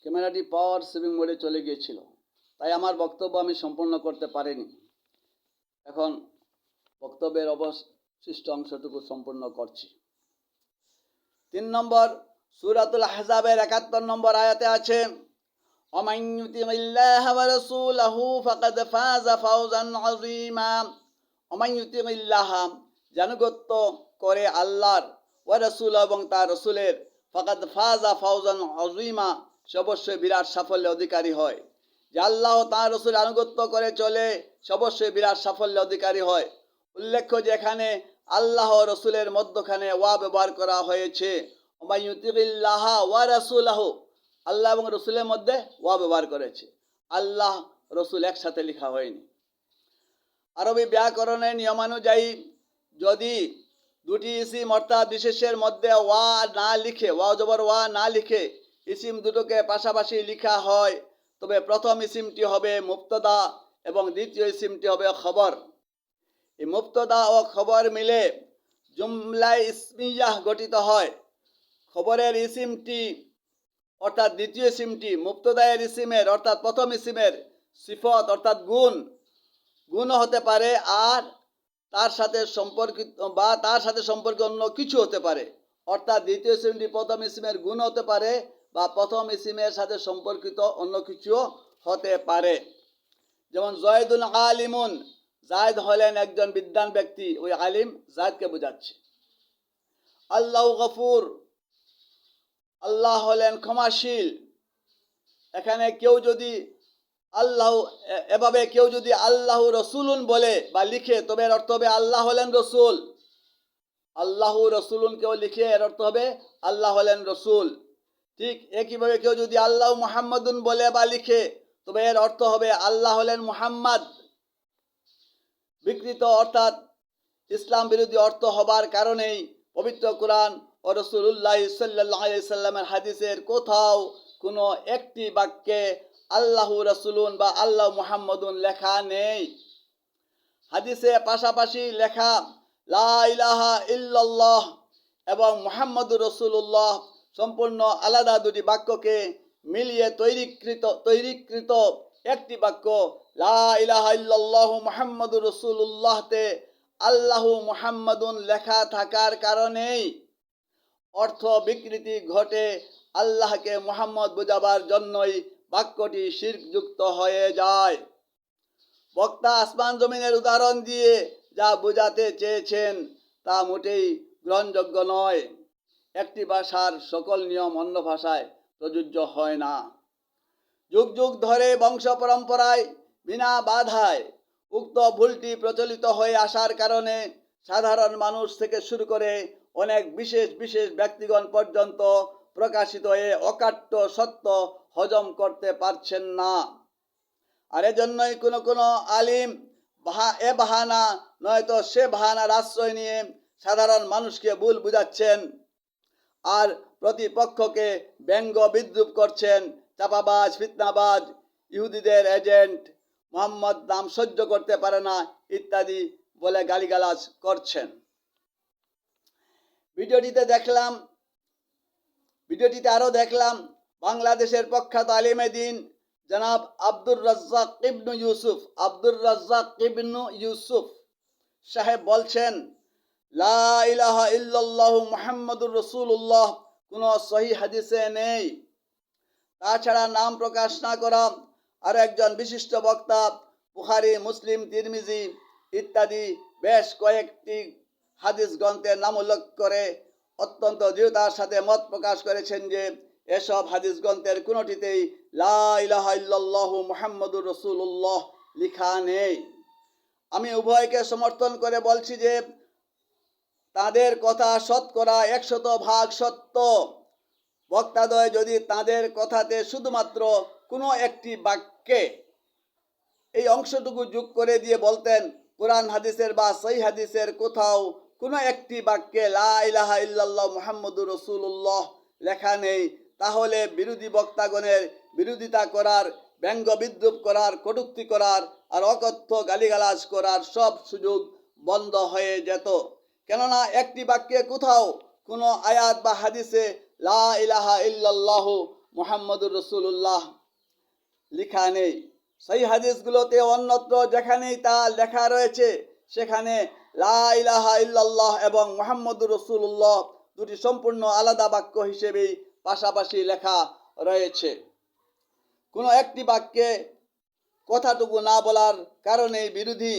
ক্যামেরাটি power saving মোডে চলে গিয়েছিল, তাই আমার বক্তব্য আমি সম্পূর্ণ করতে পারিনি। এখন বক্তব্যের অবশিষ্ট অংশটুকু সম্পূর্ণ করছি। 3 নম্বর সূরাতুল আহজাবের 71 নম্বর আয়াতে আছে, ওমান ইউতিইল্লাহা ওয়া রাসূলাহু ফাকাদ ফাযা ফাওজান আযীমা। ওমান ইউতিইল্লাহা, জানুগত্য করে আল্লাহর, ওয়া রাসূল এবং তার রাসূলের, ফাকাদ ফাযা ফাওজান আযীমা, অবশ্যই বিরাট সাফল্যের অধিকারী হয়। যে আল্লাহ তার রাসূল আনুগত্য করে চলে অবশ্যই বিরাট সাফল্যের অধিকারী হয়। উল্লেখ্য যে এখানে আল্লাহ ও রাসূলের মধ্যখানে ওয়া ব্যবহার করা হয়েছে। ওমান ইউতিইল্লাহা ওয়া রাসূলাহু, আল্লাহ এবং রসুলের মধ্যে ওয়া ব্যবহার করেছে, আল্লাহ রসুল একসাথে লেখা হয়নি। আরবি ব্যাকরণের নিয়মানুযায়ী যদি দুটি ইসিম অর্থাৎ বিশেষের মধ্যে ওয়া না লিখে, ওয়া জবর ওয়া না লিখে ইসিম দুটোকে পাশাপাশি লেখা হয়, তবে প্রথম ইসিমটি হবে মুবতাদা এবং দ্বিতীয় ইসিমটি হবে খবর। এই মুবতাদা ও খবর মিলে জুমলায়ে ইসমিয়াহ গঠিত হয়। খবরের ইসিমটি অর্থাৎ দ্বিতীয় ইসিমটি মুবতাদায়ের ইসিমের অর্থাৎ প্রথম ইসিমের সিফত অর্থাৎ গুণও হতে পারে, আর তার সাথে সম্পর্কিত অন্য কিছু হতে পারে। অর্থাৎ দ্বিতীয় ইসিমটি প্রথম ইসিমের গুণ হতে পারে বা প্রথম ইসিমের সাথে সম্পর্কিত অন্য কিছুও হতে পারে। যেমন জয়দুন আলিমুন, জায়দ হলেন একজন বিদ্বান ব্যক্তি, ওই আলিম জায়দকে বোঝাচ্ছে। আল্লাহ গফুর, আল্লাহ হলেন ক্ষমাশীল। এখানে কেউ যদি আল্লাহ রসুলুন বলে বা লিখে, তবে এর অর্থ হবে আল্লাহ হলেন রসুল। আল্লাহ রসুলুন কেউ লিখে, এর অর্থ হবে আল্লাহ হলেন রসুল। ঠিক একইভাবে কেউ যদি আল্লাহ মুহাম্মাদুন বলে বা লিখে, তবে এর অর্থ হবে আল্লাহ হলেন মুহাম্মদ। বিকৃত অর্থাৎ ইসলাম বিরোধী অর্থ হবার কারণেই পবিত্র কোরআন ও রাসূলুল্লাহ সাল্লাল্লাহু আলাইহি সাল্লামের হাদিসের কোথাও কোনো একটি বাক্যে আল্লাহু রাসূলুন বা আল্লাহ মুহাম্মাদুন লেখা নেই। হাদিসে পাশাপাশি লেখা লা ইলাহা ইল্লাল্লাহ এবং মুহাম্মাদুর রাসূলুল্লাহ সম্পূর্ণ আলাদা দুটি বাক্যকে মিলিয়ে তৈরিকৃত একটি বাক্য লা ইলাহা ইল্লাল্লাহু মুহাম্মাদুর রাসূলুল্লাহতে আল্লাহু মুহাম্মাদুন লেখা থাকার কারণেই অর্থ বিকৃতি ঘটে। আল্লাহকে মুহাম্মদ বোঝাবার জন্যই বাক্যটি শিরকযুক্ত হয়ে যায়। বক্তা আসমান জমিনের উদাহরণ দিয়ে যা বোঝাতে চেয়েছেন তা মোটেই গ্রহণযোগ্য নয়। একটি ভাষার সকল নিয়ম অন্য ভাষায় প্রযোজ্য হয় না। যুগ যুগ ধরে বংশ পরম্পরায় বিনা বাধায় উক্ত ভুলটি প্রচলিত হয়ে আসার কারণে সাধারণ মানুষ থেকে শুরু করে অনেক বিশেষ ব্যক্তিগণ পর্যন্ত প্রকাশিত হয়ে অকাট্য সত্য হজম করতে পারছেন না। আর এজন্যই কোনো আলিম এ বাহানা নয়তো সে বাহানার আশ্রয় নিয়ে সাধারণ মানুষকে ভুল বুঝাচ্ছেন আর প্রতিপক্ষকে ব্যঙ্গ বিদ্রুপ করছেন। চাপাবাজ, ফিতনাবাজ, ইহুদিদের এজেন্ট, মুহাম্মদ নাম সহ্য করতে পারে না ইত্যাদি বলে গালিগালাজ করছেন। ভিডিওটিতে আরও দেখলাম বাংলাদেশের প্রখ্যাত আলিমে দিন জনাব আব্দুর রাজ্জাক ইবনু ইউসুফ সাহেব বলছেন, লা ইলাহা ইল্লাল্লাহু মুহাম্মাদুর রাসূলুল্লাহ কোনো সহিহ হাদিসে নেই। তাছাড়া নাম প্রকাশ না করা আর একজন বিশিষ্ট বক্তা বুখারী, মুসলিম, তিরমিজি ইত্যাদি বেশ কয়েকটি হাদিস গ্রন্থের নাম উল্লেখ করে অত্যন্ত দৃঢ়তার সাথে মত প্রকাশ করেছেন যে এসব হাদিস গ্রন্থের কোনোটিতেই লা ইলাহা ইল্লাল্লাহু মুহাম্মাদুর রাসূলুল্লাহ লেখা নেই। আমি উভয়কে সমর্থন করে বলছি যে তাদের কথা শতকরা 100% সত্য। বক্তাদ্বয় যদি তাদের কথাতে শুধুমাত্র কোনো একটি বাক্যে এই অংশটুকু যোগ করে দিয়ে বলতেন কোরআন হাদিসের বা সহিহ হাদিসের কোথাও কোনো একটি বাক্যে লা ইলাহা ইল্লাল্লাহ মুহাম্মাদুর রাসূলুল্লাহ লেখা নেই, তাহলে বিরোধী বক্তাগণের বিরোধিতা করার, ব্যঙ্গ বিদ্রুপ করার, কটূক্তি করার আর অকথ্য গালিগালাজ করার সব সুযোগ বন্ধ হয়ে যেত। কেননা একটি বাক্যে কোথাও কোনো আয়াত বা হাদিসে লা ইলাহা ইল্লাল্লাহু মুহাম্মদুর রাসূলুল্লাহ লেখা নেই। সেই হাদিসগুলোতে অন্যত্র যেখানেই তা লেখা রয়েছে সেখানে লা ইলাহা ইল্লাল্লাহ এবং মুহাম্মদুর রাসূলুল্লাহ দুটি সম্পূর্ণ আলাদা বাক্য হিসেবেই পাশাপাশি লেখা রয়েছে। কোনো একটি বাক্যে কথাটুকু না বলার কারণে বিরোধী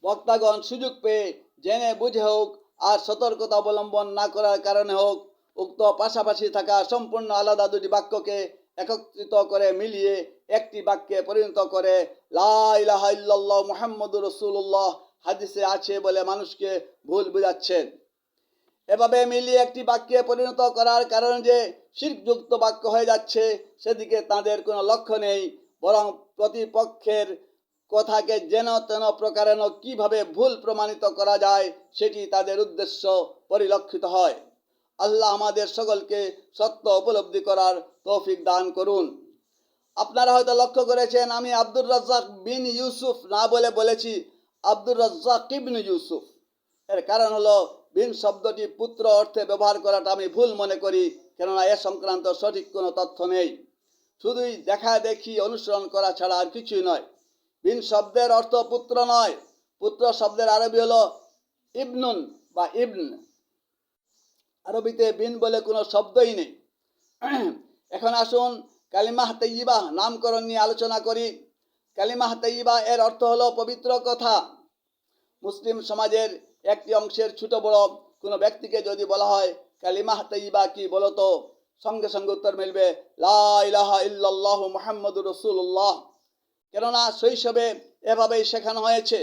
বক্তাগণ সুযোগ পেয়ে জেনে বুঝে হোক আর সতর্কতা অবলম্বন না করার কারণে হোক উক্ত পাশাপাশি থাকা সম্পূর্ণ আলাদা দুটি বাক্যকে একত্রিত করে মিলিয়ে একটি বাক্যে পরিণত করে লা ইলাহা ইল্লাল্লাহ মুহাম্মদুর রাসূলুল্লাহ হাদিসে আছে বলে মানুষকে ভুল বুঝাচ্ছেন। এভাবে মিলিয়ে একটি বাক্যে পরিণত করার কারণে যে শিরকযুক্ত বাক্য হয়ে যাচ্ছে সেদিকে তাদের কোনো লক্ষ্য নেই, বরং প্রতিপক্ষের কথাকে যেন তেন প্রকারেণ কিভাবে ভুল প্রমাণিত করা যায় সেটি তাদের উদ্দেশ্য পরিলক্ষিত হয়। আল্লাহ আমাদের সকলকে সত্য উপলব্ধি করার তৌফিক দান করুন। আপনারা হয়তো লক্ষ্য করেছেন আমি আব্দুর রাজ্জাক বিন ইউসুফ না বলে বলেছি আব্দুর রাজ্জাক ইবনে ইউসুফ। এর কারণ হলো বিন শব্দটি পুত্র অর্থে ব্যবহার করাটা আমি ভুল মনে করি, কেননা এ সংক্রান্ত সঠিক কোনো তথ্য নেই। শুধুই দেখা দেখি অনুসরণ করা ছাড়া আর কিছুই নয়। বিন শব্দের অর্থ পুত্র নয়, পুত্র শব্দের আরবি হলো ইবনুন বা ইবন। আরবিতে বিন বলে কোনো শব্দই নেই। এখন আসুন কালিমাহ তাইয়্যিবা নামকরণ নিয়ে আলোচনা করি। কালিমাহ তাইয়্যিবা এর অর্থ হলো পবিত্র কথা। মুসলিম সমাজের একটি অংশের ছোট বড় কোনো ব্যক্তিকে যদি বলা হয় কালিমাহ তাইয়্যিবা কি বলো তো, সঙ্গে সঙ্গে উত্তর মিলবে লা ইলাহা ইল্লাল্লাহ মুহাম্মাদুর রাসূলুল্লাহ। কেননা শৈশবে এভাবেই শেখানো হয়েছে।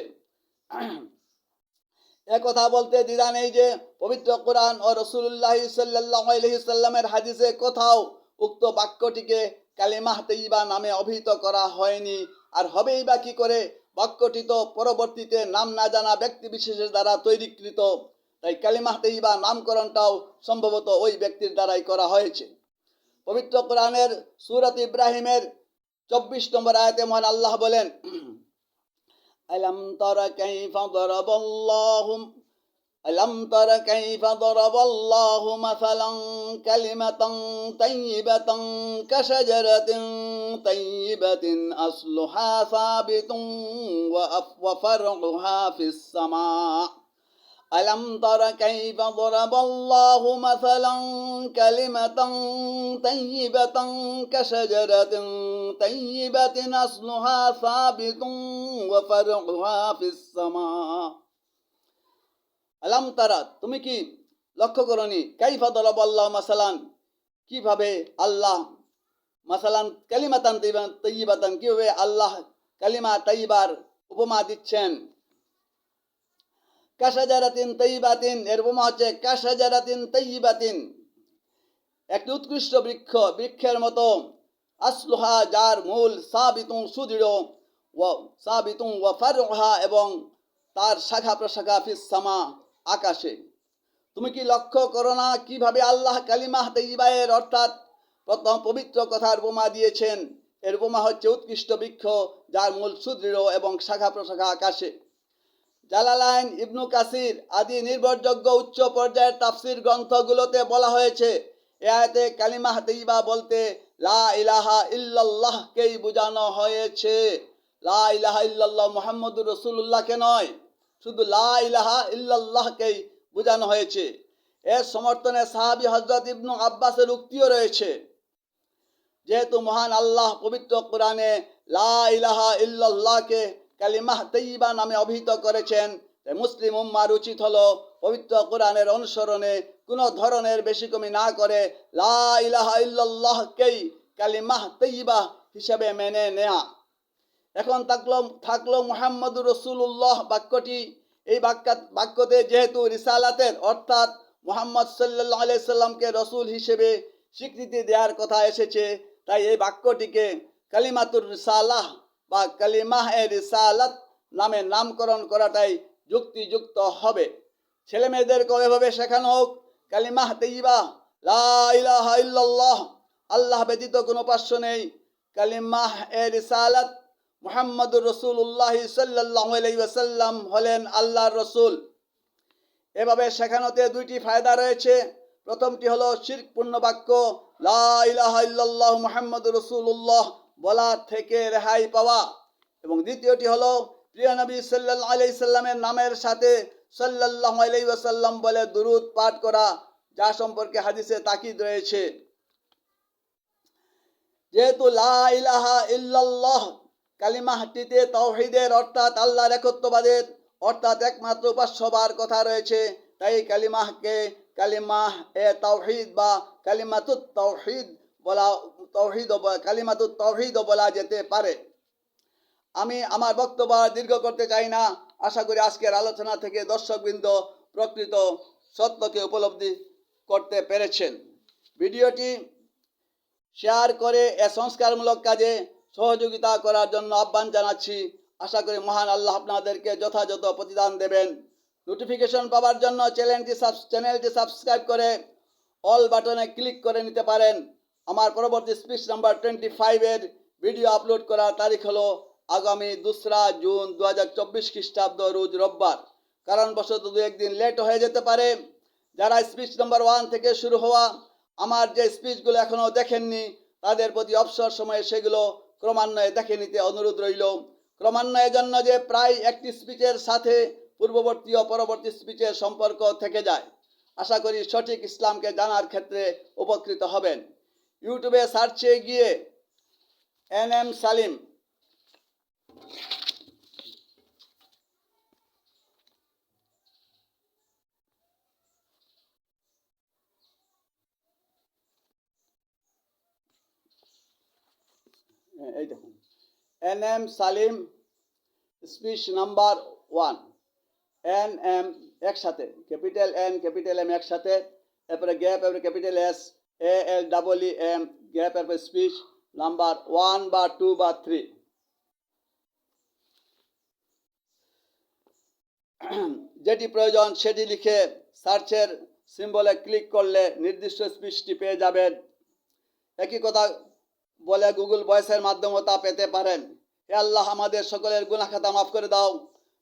একথা বলতে দ্বিধা নেই যে পবিত্র কোরআন ও রাসূলুল্লাহ সাল্লাল্লাহু আলাইহি সাল্লামের হাদিসে কোথাও উক্ত বাক্যটিকে কালিমাহ তাইয়্যিবা নামে অভিহিত করা হয়নি, আর হবেই বা কি করে? বাক্যটি তো পরবর্তীতে নাম না জানা ব্যক্তি বিশেষের দ্বারা তৈরিকৃত, তাই কালিমাহ তাইয়্যিবা নামকরণটাও সম্ভবত ওই ব্যক্তির দ্বারাই করা হয়েছে। পবিত্র কোরআনের সূরাত ইব্রাহিমের 24 নম্বর আয়াতে মহান আল্লাহ বলেন ألم تر كيف ضرب الله مثلا كلمة طيبة كشجرة طيبة أصلها ثابت وفرعها في السماء ألم تر كيف ضرب الله مثلا كلمة طيبة كشجرة طيبة أصلها ثابت وفرعها في السماء আলাম তারা তুমি কি লক্ষ্য করনি কাইফা দরাবাল্লাহু মাসালান কিভাবে আল্লাহ মাসালান কালিমাতান তাইয়্যিবাতান কিভাবে আল্লাহ কালিমা তাইয়্যিবার উপমা দিচ্ছেন। কাশাজারাতিন তাইয়্যিবাতিন এর উপমা হচ্ছে কাশাজারাতিন তাইয়্যিবাতিন একটি উৎকৃষ্ট বৃক্ষের মতো, আসলুহা যার মূল সাবিতুন সুদৃঢ়, সাবিতুন ওয়া ফারউহা এবং তার শাখা প্রশাখা ফিস সামা আকাশে। তুমি কি লক্ষ্য করো না কিভাবে আল্লাহ কালিমাহ তাইয়্যিবা এর অর্থাৎ প্রথম পবিত্র কথার উপমা দিয়েছেন। এর উপমা হচ্ছে উৎকৃষ্ট বৃক্ষ যার মূল সুদৃঢ় এবং শাখা প্রশাখা আকাশে। জালালাইন, ইবনু কাসির আদি নির্ভরযোগ্য উচ্চ পর্যায়ের তাফসির গ্রন্থগুলোতে বলা হয়েছে এ আয়াতে কালিমাহ তাইয়্যিবা বলতে লা ইলাহা ইল্লাল্লাহকেই বোঝানো হয়েছে। লা ইলাহা ইল্লাল্লাহ মুহাম্মদুর রাসূলুল্লাহকে নয়, শুধু লা ইলাহা ইল্লাল্লাহকেই বোঝানো হয়েছে। এর সমর্থনে সাহাবী হযরত ইবনু আব্বাসের উক্তিও রয়েছে। যেহেতু মহান আল্লাহ পবিত্র কোরআনে লা ইলাহা ইল্লাল্লাহকে কালিমাহ তাইয়্যিবা নামে অভিহিত করেছেন, তাই মুসলিম উম্মার উচিত হলো পবিত্র কোরআনের অনুসরণে কোনো ধরনের বেশি কমি না করে লা ইলাহা ইল্লাল্লাহকেই কালিমাহ তাইয়্যিবা হিসেবে মেনে নেয়া। এখন থাকলো মুহাম্মদুর রাসূলুল্লাহ বাক্যটি। এই বাক্যতে যেহেতু রিসালাতের অর্থাৎ মুহাম্মদ সাল্লাল্লাহু আলাইহি সাল্লামকে রসুল হিসেবে স্বীকৃতি দেওয়ার কথা এসেছে, তাই এই বাক্যটিকে কালিমাতুর রিসালাহ বা কালিমাহ এ রিসালাত নামে নামকরণ করাটাই যুক্তিযুক্ত হবে। ছেলে মেয়েদেরকে এভাবে শেখানো হোক কালিমাহ তাইয়্যিবা লা ইলাহা ইল্লাল্লাহ, আল্লাহ ব্যতীত কোনো উপাস্য নেই। কালিমাহ এ রিসালাত মুহাম্মদুর রাসূলুল্লাহ সাল্লাল্লাহু আলাইহি ওয়াসাল্লাম হলেন আল্লাহর রসুল। এভাবে শেখানোতে দুইটি ফায়দা রয়েছে। প্রথমটি হলো শিরকপূর্ণ বাক্য লা ইলাহা ইল্লাল্লাহু মুহাম্মাদুর রাসূলুল্লাহ বলা থেকে রেহাই পাওয়া, এবং দ্বিতীয়টি হলো প্রিয় নবী সাল্লাল্লাহু আলাইহি সাল্লামের নামের সাথে সাল্লাল্লাহু আলাইহি ওয়াসাল্লাম বলে দুরূদ পাঠ করা, যা সম্পর্কে হাদিসে তাকিদ রয়েছে। যেহেতু লা ইলাহা ইল্লাল্লাহ কালিমাটিতে তাওহীদের অর্থাৎ আল্লাহর একত্ববাদের অর্থাৎ একমাত্র উপাস্যবার কথা রয়েছে, তাই কালিমাহকে কালিমাহ এ তাওহীদ বা কালিমাতুত তাওহীদ বলা কালিমাতুত তাওহীদ বলা যেতে পারে। আমি আমার বক্তব্য দীর্ঘ করতে চাই না। আশা করি আজকের আলোচনা থেকে দর্শকবৃন্দ প্রকৃত সত্যকে উপলব্ধি করতে পেরেছেন। ভিডিওটি শেয়ার করে এ সংস্কারমূলক কাজে সহযোগিতা করার জন্য আহ্বান জানাচ্ছি। আশা করি মহান আল্লাহ আপনাদেরকে যথাযথ প্রতিদান দেবেন। নোটিফিকেশন পাওয়ার জন্য চ্যানেলটি সাবস্ক্রাইব করে অল বাটনে ক্লিক করে নিতে পারেন। আমার পরবর্তী স্পিচ নাম্বার 25 ভিডিও আপলোড করার তারিখ হলো আগামী 2 জুন 2024 খ্রিস্টাব্দ রোজ রোববার। কারণবশত দু একদিন লেট হয়ে যেতে পারে। যারা স্পিচ নাম্বার 1 থেকে শুরু হওয়া আমার যে স্পিচগুলো এখনও দেখেননি, তাদের প্রতি অবসর সময়ে সেগুলো ক্রমান্বয়ে দেখে নিতে অনুরোধ রইল। ক্রমান্বয়ের জন্য যে প্রায় একটি স্পিচের সাথে পূর্ববর্তী ও পরবর্তী স্পিচের সম্পর্ক থেকে যায়। আশা করি সঠিক ইসলামকে জানার ক্ষেত্রে উপকৃত হবেন। ইউটিউবে সার্চে গিয়ে NM সালিম এই দেখুন NM Salim speech number 1 NM একসাথে ক্যাপিটাল N ক্যাপিটাল M একসাথে, এরপরে গ্যাপ, এরপরে ক্যাপিটাল S ALEEM গ্যাপ, এরপরে স্পিচ নাম্বার 1 বা 2 বা 3। যেটি প্রয়োজন সেটি লিখে সার্চের সিম্বলে ক্লিক করলে নির্দিষ্ট স্পিচটি পেয়ে যাবেন। একই কথা বলে গুগল ভয়েসের মাধ্যমেও তা পেতে পারেন। হে আল্লাহ, আমাদের সকলের গুনাহ খাতা মাফ করে দাও।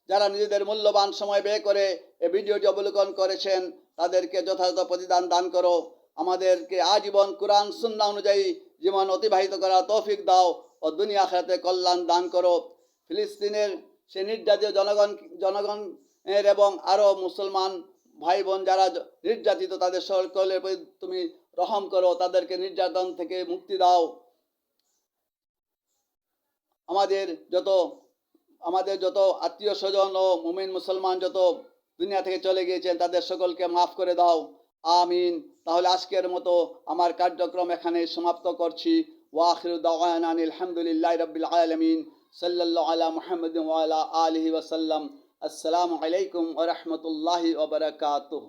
যারা নিজেদের মূল্যবান সময় ব্যয় করে এই ভিডিওটি অবলোকন করেছেন, তাদেরকে যথাযথ প্রতিদান দান করো। আমাদেরকে আজীবন কোরআন সুন্নাহ অনুযায়ী জীবন অতিবাহিত করার তৌফিক দাও ও দুনিয়া আখিরাতে কল্যাণ দান করো। ফিলিস্তিনের সে নির্যাতিত জনগণের এবং আরও মুসলমান ভাই বোন যারা নির্যাতিত, তাদের সকলের প্রতি তুমি রহম করো, তাদেরকে নির্যাতন থেকে মুক্তি দাও। আমাদের যত আত্মীয় স্বজন ও মুমিন মুসলমান যত দুনিয়া থেকে চলে গিয়েছেন, তাদের সকলকে মাফ করে দাও। আমিন। তাহলে আজকের মতো আমার কার্যক্রম এখানে সমাপ্ত করছি। ওয়া আখিরু দাওয়ানা আলহামদুলিল্লাহি রাব্বিল আলামিন। সাল্লাল্লাহু আলা মুহাম্মাদিন ওয়া আলা আলিহি ওয়া সাল্লাম। আসসালামু আলাইকুম ওয়া রাহমাতুল্লাহি ওয়া বারাকাতুহু।